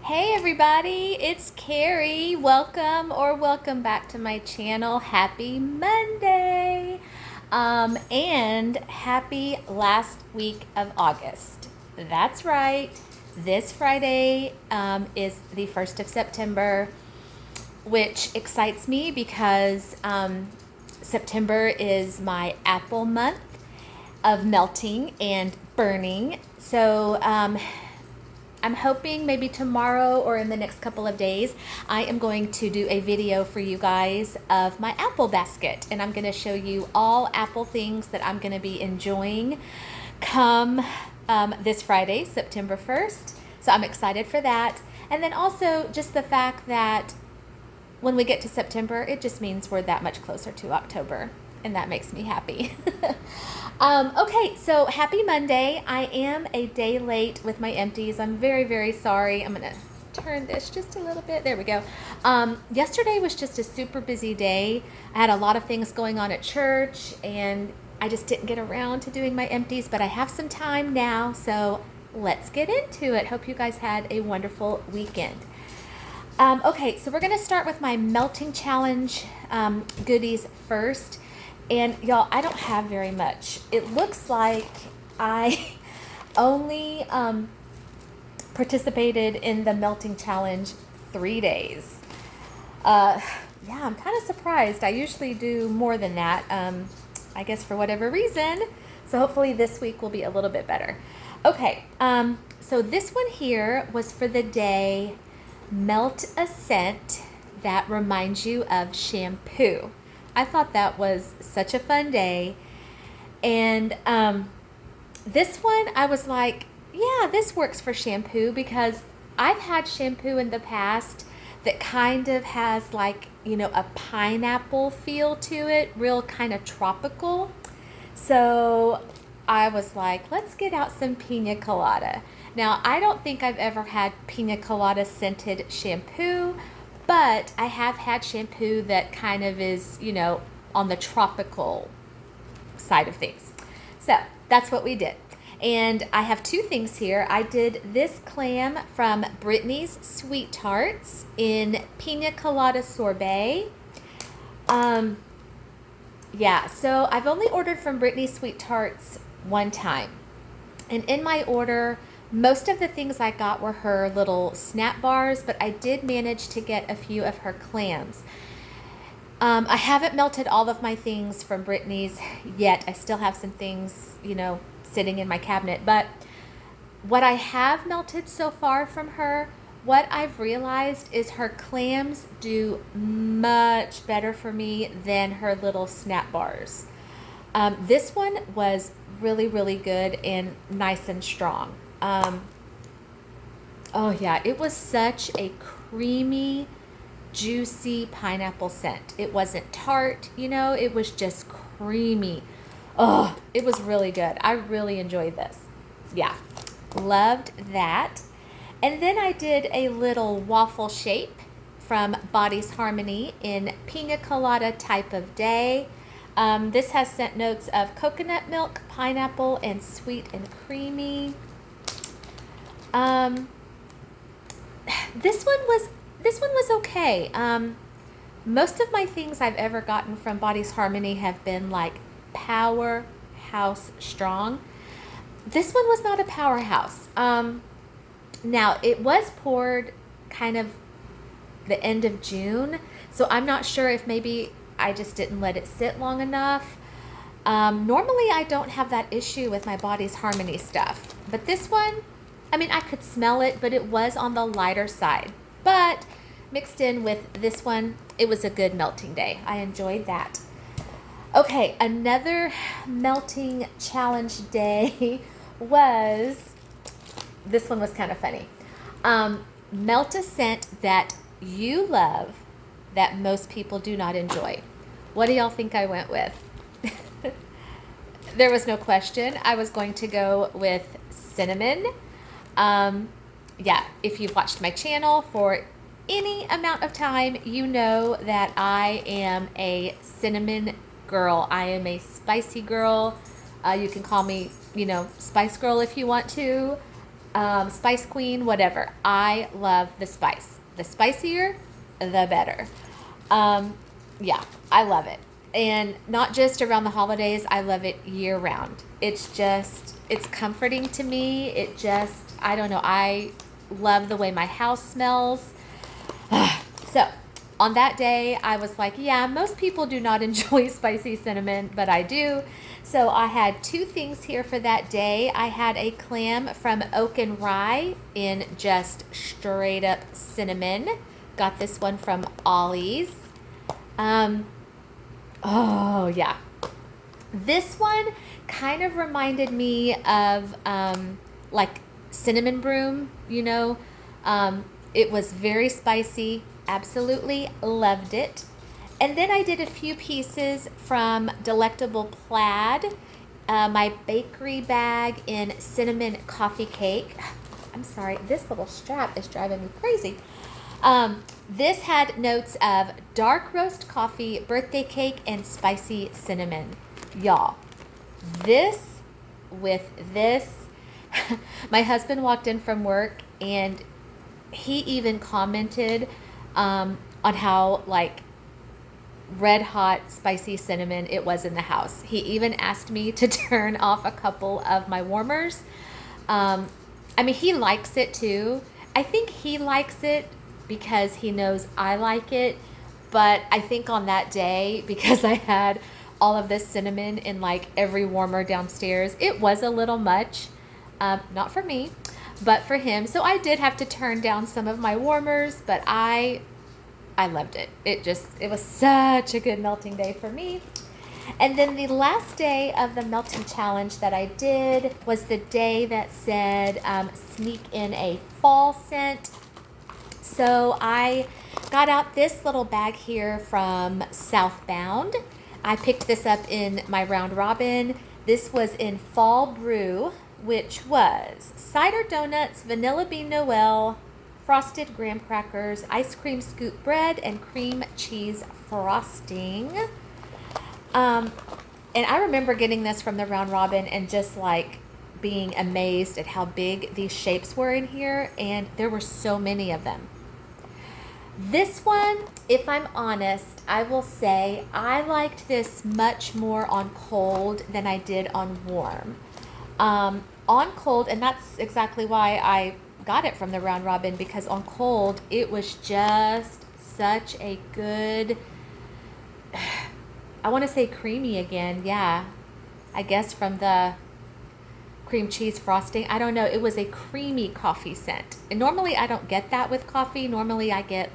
Hey everybody, it's Kerri. Welcome back to my channel. Happy Monday. And happy last week of August. That's right. This Friday is the 1st of September, which excites me because September is my apple month of melting and burning. So I'm hoping maybe tomorrow or in the next couple of days, I am going to do a video for you guys of my apple basket. And I'm going to show you all apple things that I'm going to be enjoying come this Friday, September 1st. So I'm excited for that. And then also just the fact that when we get to September, it just means we're that much closer to October. And that makes me happy. Okay, so happy Monday. I am a day late with my empties. I'm very, very sorry. I'm going to turn this just a little bit. There we go. Yesterday was just a super busy day. I had a lot of things going on at church, and I just didn't get around to doing my empties, but I have some time now, so let's get into it. Hope you guys had a wonderful weekend. Okay, so we're going to start with my melting challenge goodies first. And y'all, I don't have very much. It looks like I only participated in the melting challenge 3 days. Yeah, I'm kind of surprised. I usually do more than that, I guess for whatever reason. So hopefully this week will be a little bit better. Okay, so this one here was for the day Melt a Scent that reminds you of shampoo. I thought that was such a fun day. And this one, I was like, yeah, this works for shampoo because I've had shampoo in the past that kind of has like, a pineapple feel to it, real kind of tropical. So I was like, let's get out some pina colada. Now, I don't think I've ever had pina colada scented shampoo, but I have had shampoo that kind of is, on the tropical side of things. So that's what we did. And I have two things here. I did this clam from Brittany's Sweet Tarts in Pina Colada Sorbet. Yeah, so I've only ordered from Brittany's Sweet Tarts one time. And in my order, most of the things I got were her little snap bars, but I did manage to get a few of her clams. I haven't melted all of my things from Brittany's yet. I still have some things, sitting in my cabinet. But what I have melted so far from her, what I've realized is her clams do much better for me than her little snap bars. This one was really, really good and nice and strong. Oh yeah, it was such a creamy, juicy pineapple scent. It wasn't tart, it was just creamy. Oh, it was really good. I really enjoyed this. Yeah, loved that. And then I did a little waffle shape from Body's Harmony in Pina Colada Type of Day. This has scent notes of coconut milk, pineapple, and sweet and creamy. This one was okay. Most of my things I've ever gotten from Body's Harmony have been like powerhouse strong. This one was not a powerhouse. Now it was poured kind of the end of June, so I'm not sure if maybe I just didn't let it sit long enough. Normally I don't have that issue with my Body's Harmony stuff, but this one, I could smell it, but it was on the lighter side. But mixed in with this one, it was a good melting day. I enjoyed that. Okay, another melting challenge day this one was kind of funny. Melt a scent that you love that most people do not enjoy. What do y'all think I went with? There was no question. I was going to go with cinnamon. Yeah, if you've watched my channel for any amount of time, you know that I am a cinnamon girl. I am a spicy girl. You can call me, Spice Girl if you want to. Spice Queen, whatever. I love the spice. The spicier, the better. Um, yeah, I love it. And not just around the holidays, I love it year round. It's comforting to me. I don't know, I love the way my house smells. So, on that day, I was like, yeah, most people do not enjoy spicy cinnamon, but I do. So, I had two things here for that day. I had a clam from Oak and Rye in just straight up cinnamon. Got this one from Ollie's. Um, oh, yeah. This one kind of reminded me of like cinnamon broom, you know. It was very spicy. Absolutely loved it. And then I did a few pieces from Delectable Plaid, my bakery bag in cinnamon coffee cake. I'm sorry, this little strap is driving me crazy. This had notes of dark roast coffee, birthday cake, and spicy cinnamon. Y'all, this with this, my husband walked in from work and he even commented on how like red hot spicy cinnamon it was in the house. He even asked me to turn off a couple of my warmers. I mean, he likes it too. I think he likes it because he knows I like it. But I think on that day, because I had all of this cinnamon in like every warmer downstairs, it was a little much. Not for me, but for him. So I did have to turn down some of my warmers, but I loved it. It was such a good melting day for me. And then the last day of the melting challenge that I did was the day that said sneak in a fall scent. So I got out this little bag here from Southbound. I picked this up in my round robin. This was in Fall Brew, which was cider donuts, vanilla bean Noel, frosted graham crackers, ice cream scoop bread, and cream cheese frosting. And I remember getting this from the round robin and just like being amazed at how big these shapes were in here, and there were so many of them. This one, if I'm honest, I will say I liked this much more on cold than I did on warm. On cold, and that's exactly why I got it from the round robin, because on cold it was just such a good, I want to say creamy again. Yeah, I guess from the cream cheese frosting. I don't know. It was a creamy coffee scent. And normally I don't get that with coffee. Normally I get,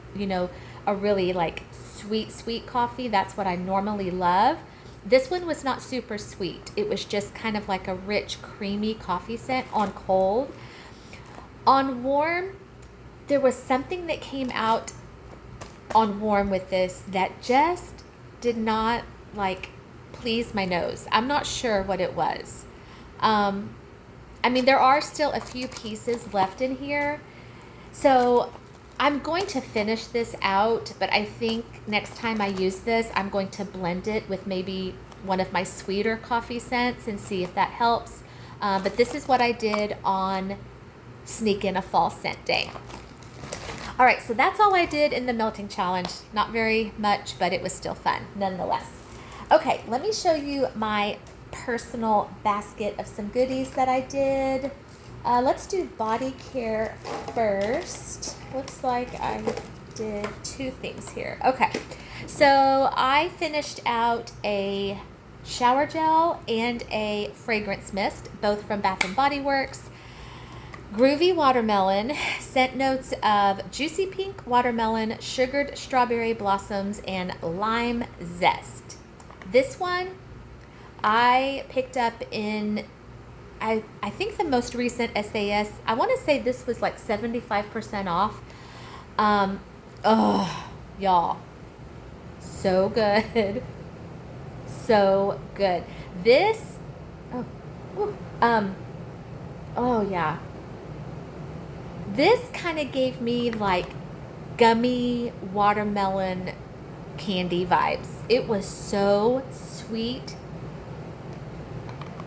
a really like sweet coffee. That's what I normally love. This one was not super sweet. It was just kind of like a rich, creamy coffee scent on cold. On warm, there was something that came out on warm with this that just did not like please my nose. I'm not sure what it was. I mean, there are still a few pieces left in here. So I'm going to finish this out, but I think next time I use this, I'm going to blend it with maybe one of my sweeter coffee scents and see if that helps. But this is what I did on Sneak in a Fall Scent Day. All right, so that's all I did in the melting challenge. Not very much, but it was still fun nonetheless. Okay, let me show you my personal basket of some goodies that I did. Let's do body care first. Looks like I did two things here. Okay, so I finished out a shower gel and a fragrance mist, both from Bath and Body Works. Groovy Watermelon, scent notes of juicy pink watermelon, sugared strawberry blossoms, and lime zest. This one I picked up in, I think the most recent SAS. I want to say this was like 75% off. Oh, y'all, so good. So good. This, oh yeah. This kind of gave me like gummy watermelon candy vibes. It was so sweet.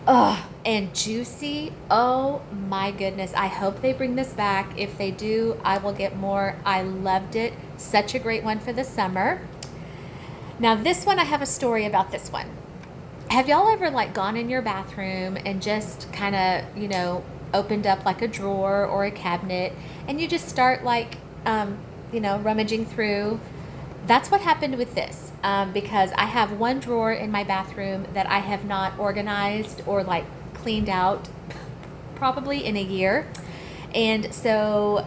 And juicy. Oh my goodness. I hope they bring this back. If they do, I will get more. I loved it. Such a great one for the summer. Now this one, I have a story about this one. Have y'all ever like gone in your bathroom and just kind of, opened up like a drawer or a cabinet and you just start like, rummaging through? That's what happened with this, because I have one drawer in my bathroom that I have not organized or like cleaned out probably in a year. And so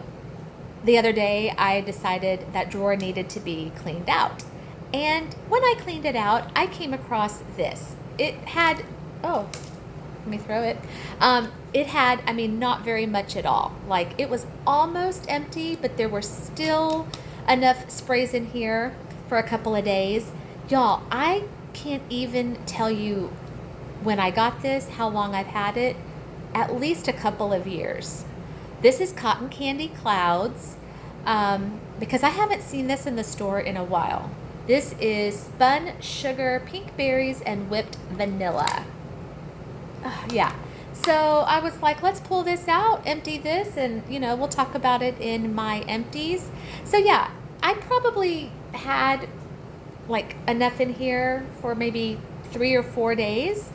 the other day I decided that drawer needed to be cleaned out. And when I cleaned it out, I came across this. It had, oh, let me throw it. It had, not very much at all. Like it was almost empty, but there were still enough sprays in here for a couple of days. Y'all, I can't even tell you when I got this, how long I've had it. At least a couple of years. This is Cotton Candy Clouds, because I haven't seen this in the store in a while. This is spun sugar, pink berries, and whipped vanilla. Yeah. So I was like, let's pull this out, empty this, and we'll talk about it in my empties. So yeah, I probably had like enough in here for maybe 3 or 4 days.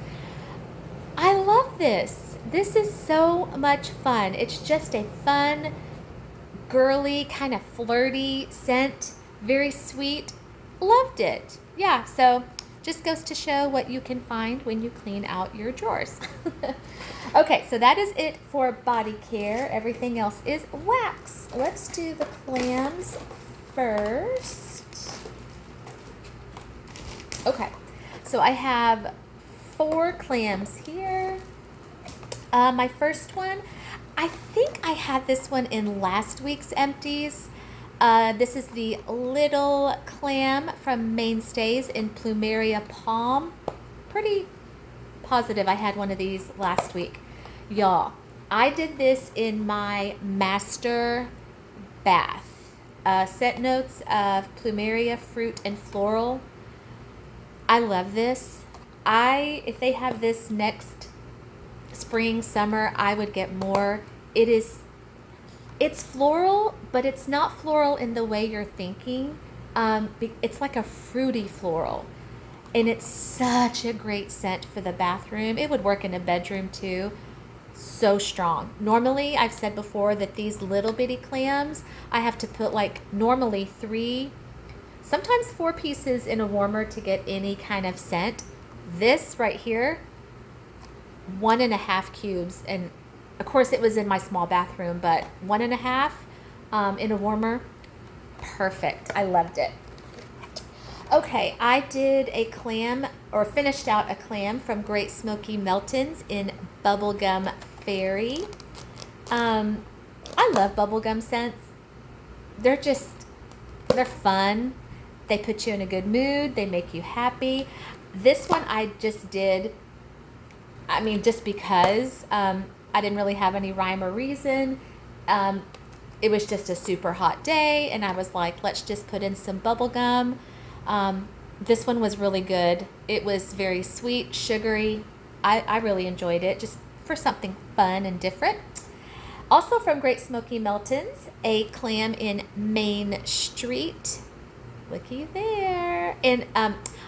I love this. This is so much fun. It's just a fun, girly, kind of flirty scent. Very sweet. Loved it. Yeah, so just goes to show what you can find when you clean out your drawers. Okay, so that is it for body care. Everything else is wax. Let's do the clams first. Okay, so I have 4 clams here. My first one, I think I had this one in last week's empties. This is the little clam from Mainstays in Plumeria Palm. Pretty positive I had one of these last week. Y'all, I did this in my master bath. Scent notes of Plumeria, fruit, and floral. I love this. If they have this next spring, summer, I would get more. It's floral, but it's not floral in the way you're thinking. It's like a fruity floral. And it's such a great scent for the bathroom. It would work in a bedroom too. So strong. Normally, I've said before that these little bitty clams, I have to put like normally 3, sometimes 4 pieces in a warmer to get any kind of scent. This right here, 1.5 cubes, and of course it was in my small bathroom, but 1.5 in a warmer, perfect. I loved it. Okay, I did a clam, or finished out a clam from Great Smoky Meltons in Bubblegum Fairy. I love bubblegum scents. They're fun. They put you in a good mood. They make you happy. This one I just did, just because I didn't really have any rhyme or reason. It was just a super hot day, and I was like, let's just put in some bubble gum. This one was really good. It was very sweet, sugary. I really enjoyed it, just for something fun and different. Also from Great Smoky Meltons, a clam in Main Street. Looky there. And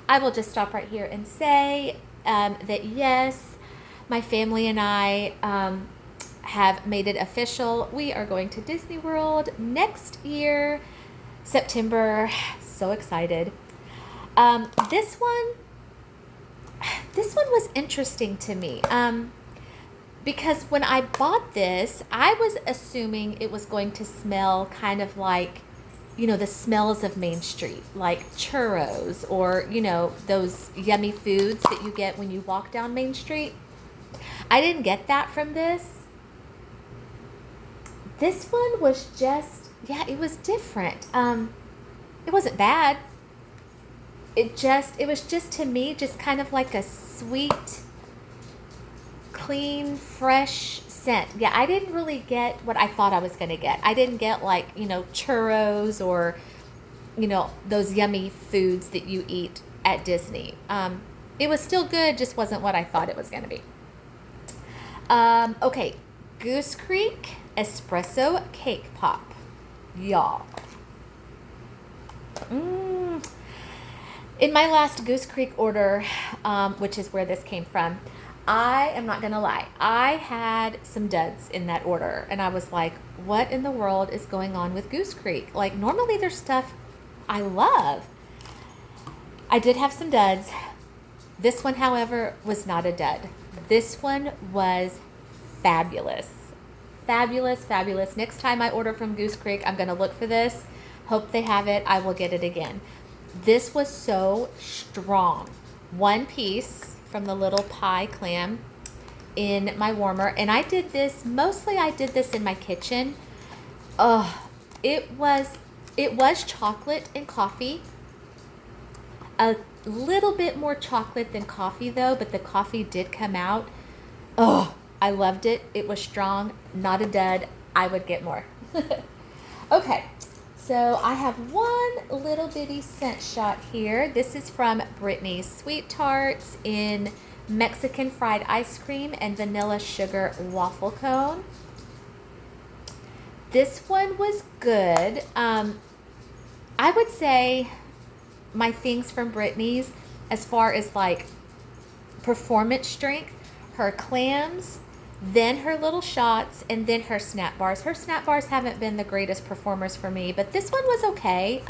I will just stop right here and say that yes, my family and I have made it official. We are going to Disney World next year, September. So excited. This one was interesting to me because when I bought this, I was assuming it was going to smell kind of like, the smells of Main Street, like churros or, those yummy foods that you get when you walk down Main Street. I didn't get that from this. This one was just, it was different. It wasn't bad. It was just, to me, just kind of like a sweet, clean, fresh scent. Yeah, I didn't really get what I thought I was going to get. I didn't get like, churros or, those yummy foods that you eat at Disney. It was still good, just wasn't what I thought it was going to be. Okay, Goose Creek Espresso Cake Pop. Y'all. In my last Goose Creek order, which is where this came from, I am not going to lie. I had some duds in that order. And I was like, what in the world is going on with Goose Creek? Like, normally there's stuff I love. I did have some duds. This one, however, was not a dud. This one was fabulous. Fabulous, fabulous. Next time I order from Goose Creek, I'm going to look for this. Hope they have it. I will get it again. This was so strong. One piece from the little pie clam in my warmer. And I did this in my kitchen. Oh, it was chocolate and coffee. A little bit more chocolate than coffee though, but the coffee did come out. Oh, I loved it. It was strong, not a dud. I would get more. Okay, so I have one little bitty scent shot here. This is from Brittany's Sweet Tarts in Mexican fried ice cream and vanilla sugar waffle cone. This one was good. I would say my things from Brittany's, as far as like performance strength, her clams, then her little shots, and then her snap bars. Her snap bars haven't been the greatest performers for me, but this one was okay.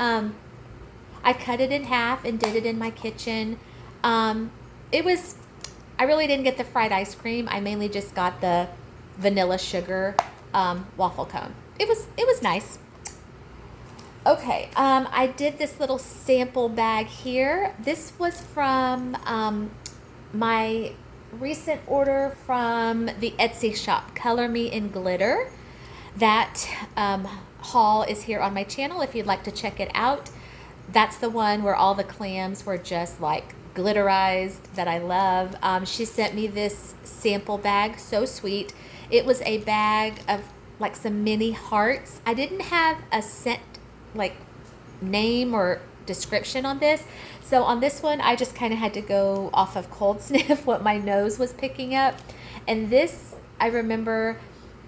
I cut it in half and did it in my kitchen. I really didn't get the fried ice cream. I mainly just got the vanilla sugar waffle cone. It was nice. Okay, I did this little sample bag here. This was from my recent order from the Etsy shop, Color Me in Glitter. That haul is here on my channel if you'd like to check it out. That's the one where all the clams were just like glitterized that I love. She sent me this sample bag, so sweet. It was a bag of like some mini hearts. I didn't have a scent like name or description on this, so on this one I just kind of had to go off of cold sniff what my nose was picking up, and this I remember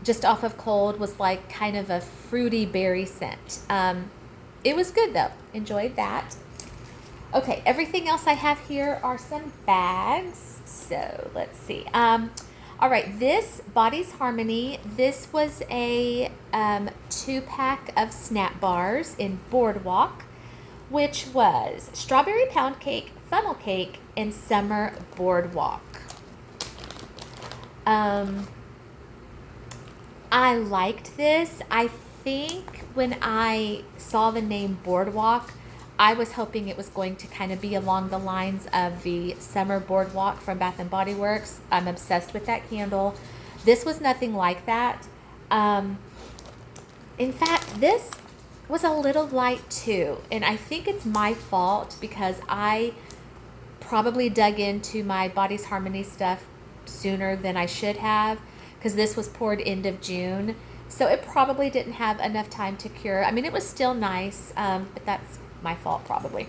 just off of cold was like kind of a fruity berry scent. It was good though, enjoyed that. Okay, everything else I have here are some bags, so let's see. All right, this Body's Harmony, this was a 2-pack of snap bars in Boardwalk, which was strawberry pound cake, funnel cake, and summer Boardwalk. I liked this. I think when I saw the name Boardwalk, I was hoping it was going to kind of be along the lines of the Summer Boardwalk from Bath & Body Works. I'm obsessed with that candle. This was nothing like that. In fact, this was a little light too, and I think it's my fault because I probably dug into my Body's Harmony stuff sooner than I should have, because this was poured end of June, so it probably didn't have enough time to cure. I mean, it was still nice, but that's my fault probably.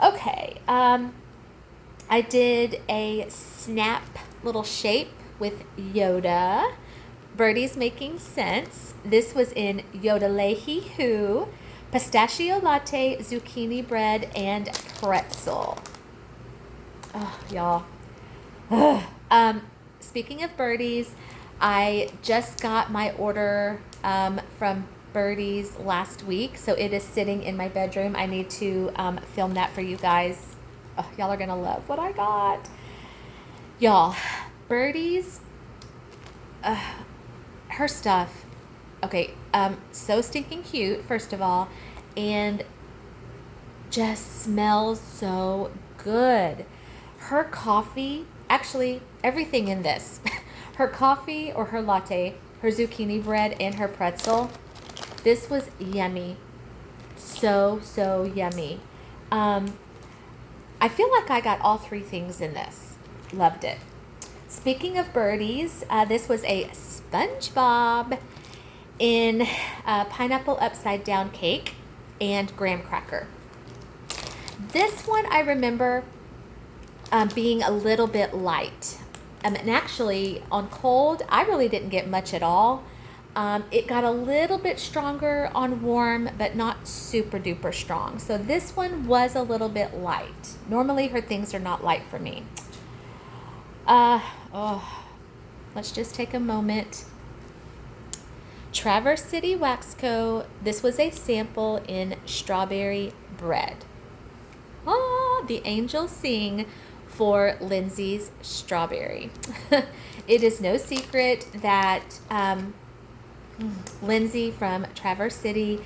Okay, I did a snap little shape with Yoda. Birdie's Making Sense. This was in Yodelehi Hoo, pistachio latte, zucchini bread, and pretzel. Oh, y'all. Speaking of Birdie's, I just got my order from Birdie's last week, so it is sitting in my bedroom. I need to film that for you guys. Oh, y'all are gonna love what I got. Y'all, Birdie's, her stuff, okay, so stinking cute, first of all, and just smells so good. Her coffee, actually everything in this, her coffee or her latte, her zucchini bread, and her pretzel, this was yummy. So yummy. I feel like I got all three things in this. Loved it. Speaking of Birdie's, this was a SpongeBob in pineapple upside down cake and graham cracker. This one I remember being a little bit light. And actually on cold, I really didn't get much at all. It got a little bit stronger on warm, but not super duper strong. So this one was a little bit light. Normally her things are not light for me. Let's just take a moment. Traverse City Wax Co. This was a sample in strawberry bread. The angels sing for Lindsay's strawberry. It is no secret that Lindsay from Traverse City,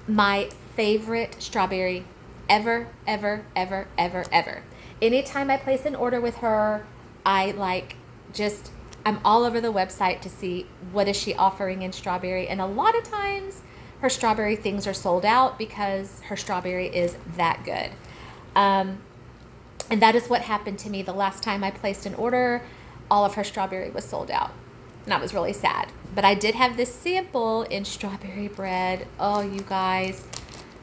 my favorite strawberry ever, ever, ever, ever, ever. Anytime I place an order with her, I'm all over the website to see what is she offering in strawberry. And a lot of times her strawberry things are sold out because her strawberry is that good. And that is what happened to me the last time I placed an order. All of her strawberry was sold out. And I was really sad. But I did have this sample in strawberry bread. Oh, you guys,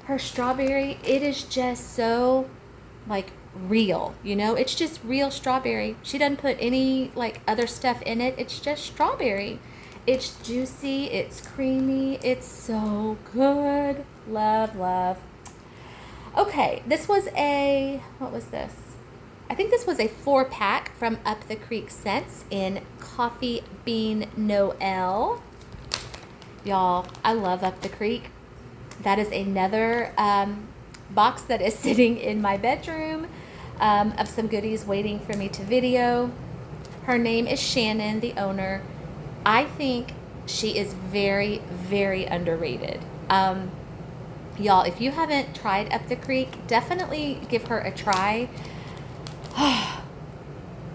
her strawberry, it is just so like real, you know, it's just real strawberry. She doesn't put any like other stuff in it. It's just strawberry. It's juicy, it's creamy, it's so good. Love, love. Okay, this was what was this? I think this was a 4-pack from Up the Creek Scents in Coffee Bean Noel. Y'all, I love Up the Creek. That is another box that is sitting in my bedroom of some goodies waiting for me to video. Her name is Shannon, the owner. I think she is very, very underrated. Y'all, if you haven't tried Up the Creek, definitely give her a try.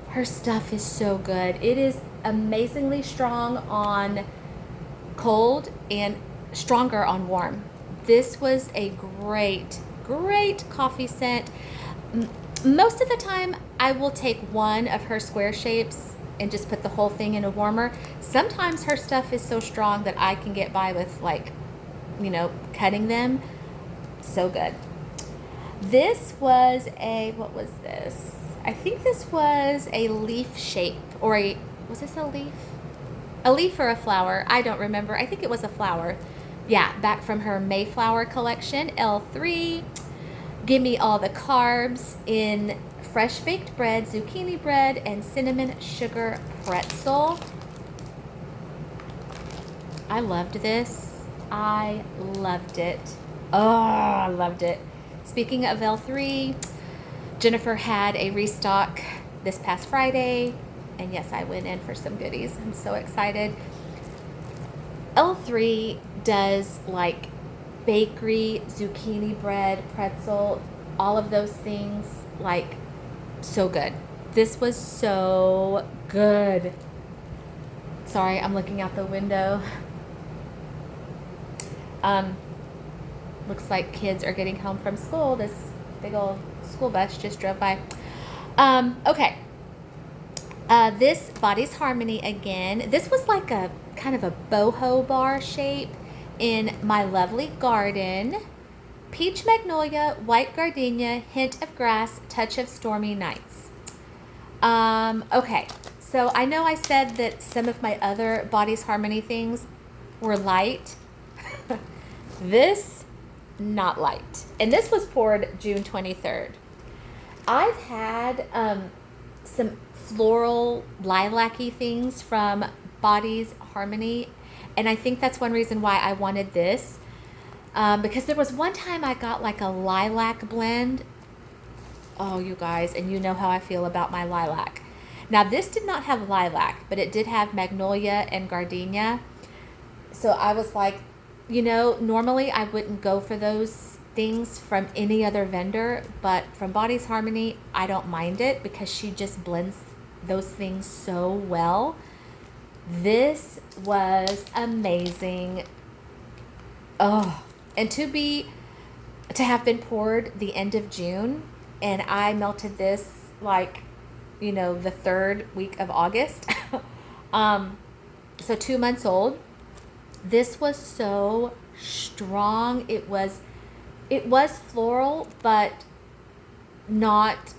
Her stuff is so good. It is amazingly strong on cold and stronger on warm. This was a great, great coffee scent. Most of the time, I will take one of her square shapes and just put the whole thing in a warmer. Sometimes her stuff is so strong that I can get by with, like, you know, cutting them. So good. This was what was this? I think this was a leaf shape, or was this a leaf? A leaf or a flower? I don't remember. I think it was a flower. Yeah, back from her Mayflower collection, L3. Give me all the carbs in fresh baked bread, zucchini bread, and cinnamon sugar pretzel. I loved this. I loved it. Oh, I loved it. Speaking of L3, Jennifer had a restock this past Friday, and yes, I went in for some goodies. I'm so excited. L3 does like bakery, zucchini bread, pretzel, all of those things, like so good. This was so good. Sorry, I'm looking out the window. Looks like kids are getting home from school. This big old school bus just drove by. Okay. This Body's Harmony again. This was like a kind of a boho bar shape in My Lovely Garden. Peach Magnolia, White Gardenia, Hint of Grass, Touch of Stormy Nights. Okay. So I know I said that some of my other Body's Harmony things were light. This, not light. And this was poured June 23rd. I've had some floral lilac-y things from Body's Harmony, and I think that's one reason why I wanted this, because there was one time I got like a lilac blend. Oh, you guys, and you know how I feel about my lilac. Now, this did not have lilac, but it did have magnolia and gardenia. So I was like, you know, normally I wouldn't go for those things from any other vendor, but from Body's Harmony, I don't mind it because she just blends those things so well. This was amazing. Oh, and to have been poured the end of June, and I melted this like, you know, the 3rd week of August. So 2 months old. This was so strong. It was floral, but not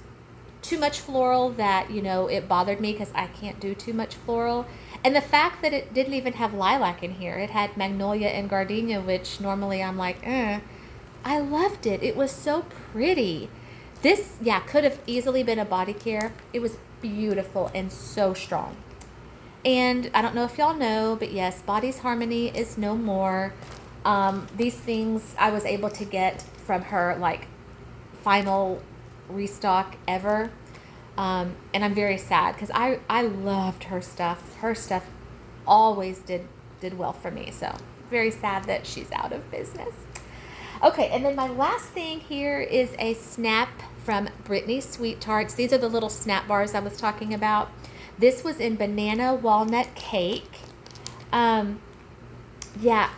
too much floral that, you know, it bothered me because I can't do too much floral. And the fact that it didn't even have lilac in here, it had magnolia and gardenia, which normally I'm like, I loved it. It was so pretty. This, yeah, could have easily been a body care. It was beautiful and so strong. And I don't know if y'all know, but yes, Body's Harmony is no more. These things I was able to get from her, like, final restock ever. And I'm very sad because I loved her stuff. Her stuff always did well for me. So very sad that she's out of business. Okay, and then my last thing here is a snap from Brittany Sweet Tarts. These are the little snap bars I was talking about. This was in banana walnut cake. Yeah,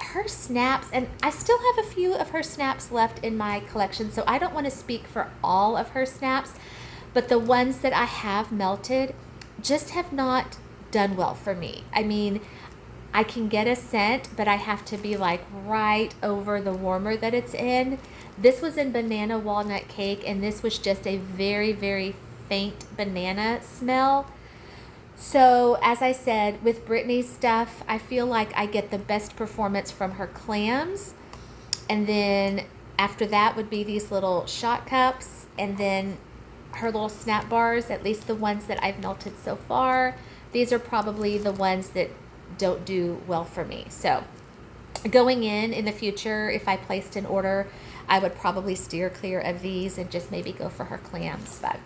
her snaps, and I still have a few of her snaps left in my collection, so I don't want to speak for all of her snaps, but the ones that I have melted just have not done well for me. I mean, I can get a scent, but I have to be like right over the warmer that it's in. This was in banana walnut cake, and this was just a very, very faint banana smell. So as I said, with Brittany's stuff, I feel like I get the best performance from her clams. And then after that would be these little shot cups, and then her little snap bars, at least the ones that I've melted so far. These are probably the ones that don't do well for me. So going in the future, if I placed an order, I would probably steer clear of these and just maybe go for her clams. But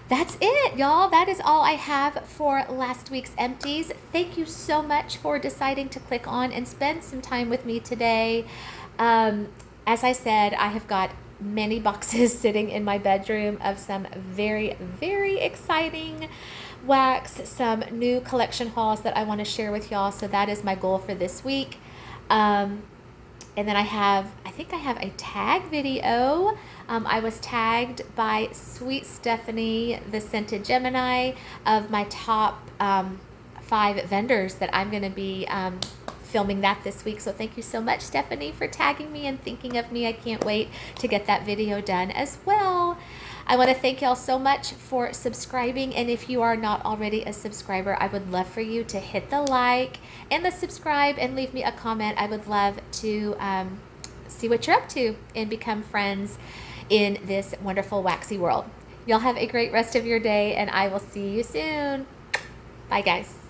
that's it, y'all. That is all I have for last week's empties. Thank you so much for deciding to click on and spend some time with me today. As I said, I have got many boxes sitting in my bedroom of some very, very exciting wax, some new collection hauls that I want to share with y'all. So that is my goal for this week. And then I think I have a tag video. I was tagged by Sweet Stephanie, the Scented Gemini, of my top 5 vendors that I'm going to be filming that this week. So thank you so much, Stephanie, for tagging me and thinking of me. I can't wait to get that video done as well. I want to thank y'all so much for subscribing, and if you are not already a subscriber, I would love for you to hit the like and the subscribe and leave me a comment. I would love to see what you're up to and become friends in this wonderful waxy world. Y'all have a great rest of your day, and I will see you soon. Bye, guys.